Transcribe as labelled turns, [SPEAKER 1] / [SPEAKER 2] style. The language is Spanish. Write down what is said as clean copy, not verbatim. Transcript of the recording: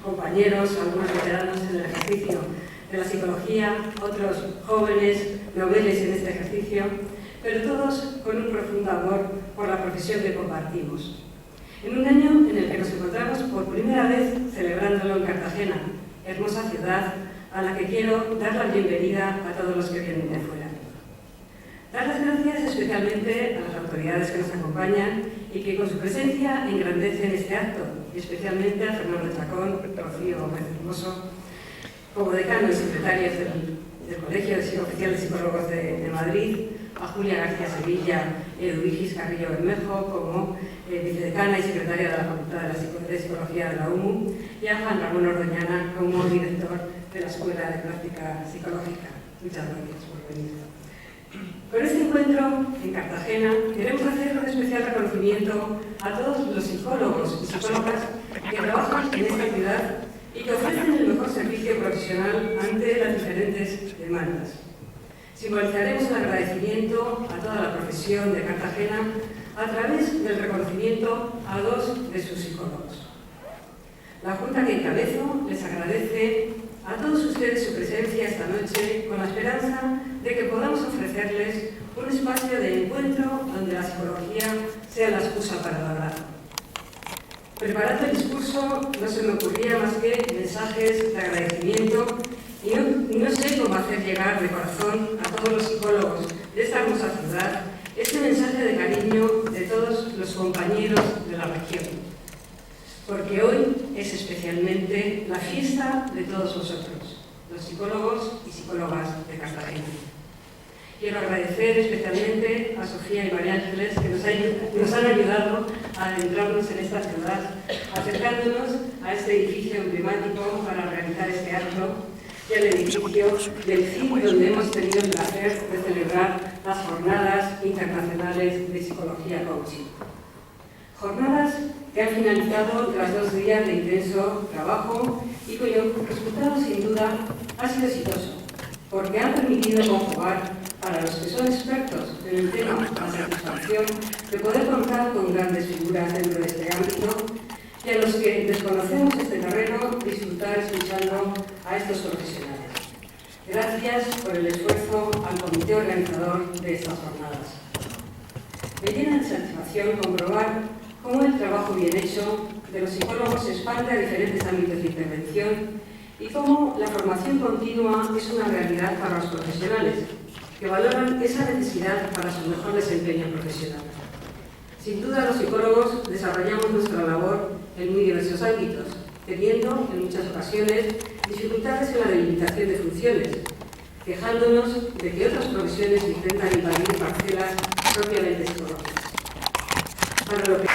[SPEAKER 1] compañeros, algunos veteranos en el ejercicio de la psicología, otros jóvenes, noveles en este ejercicio, pero todos con un profundo amor por la profesión que compartimos. En un año en el que nos encontramos por primera vez celebrándolo en Cartagena, hermosa ciudad a la que quiero dar la bienvenida a todos los que vienen de fuera. Dar las gracias especialmente a las autoridades que nos acompañan y que con su presencia engrandecen este acto, y especialmente a Fernando Chacón, Rocío Gómez Hermoso, como decano y secretarios del Colegio Oficial de Psicólogos de Madrid, a Julia García Sevilla y Eduvigis Carrillo Bermejo como vicedecana y secretaria de la Facultad de Psicología de la UMU, y a Juan Ramón Ordoñana como director de la Escuela de Práctica Psicológica. Muchas gracias por venir. Con este encuentro en Cartagena queremos hacer un especial reconocimiento a todos los psicólogos y psicólogas que trabajan en esta ciudad y que ofrecen el mejor servicio profesional ante las diferentes demandas. Simbolizaremos el agradecimiento a toda la profesión de Cartagena a través del reconocimiento a 2 de sus psicólogos. La Junta que encabezo les agradece a todos ustedes su presencia esta noche con la esperanza de que podamos ofrecerles un espacio de encuentro donde la psicología sea la excusa para el abrazo. Preparando el discurso no se me ocurría más que mensajes de agradecimiento y no sé cómo hacer llegar de corazón a todos los psicólogos de esta hermosa ciudad este mensaje de cariño de todos los compañeros de la región. Porque hoy es especialmente la fiesta de todos vosotros, los psicólogos y psicólogas de Cartagena. Quiero agradecer especialmente a Sofía y María Ángeles que nos han ayudado a adentrarnos en esta ciudad, acercándonos a este edificio emblemático para realizar este acto y al edificio del CIP, donde hemos tenido el placer de celebrar las Jornadas Internacionales de Psicología Coaching. Jornadas que han finalizado tras 2 días de intenso trabajo y cuyo resultado sin duda ha sido exitoso, porque han permitido conjugar para los que son expertos en el tema la satisfacción de poder contar con grandes figuras dentro de este ámbito y a los que desconocemos este terreno disfrutar escuchando a estos profesionales. Gracias por el esfuerzo al comité organizador de estas jornadas. Me llena de satisfacción comprobar cómo el trabajo bien hecho de los psicólogos se expande a diferentes ámbitos de intervención y cómo la formación continua es una realidad para los profesionales, que valoran esa necesidad para su mejor desempeño profesional. Sin duda, los psicólogos desarrollamos nuestra labor en muy diversos ámbitos, teniendo en muchas ocasiones dificultades en la delimitación de funciones, quejándonos de que otras profesiones intentan invadir parcelas propiamente psicológicas. Para lo que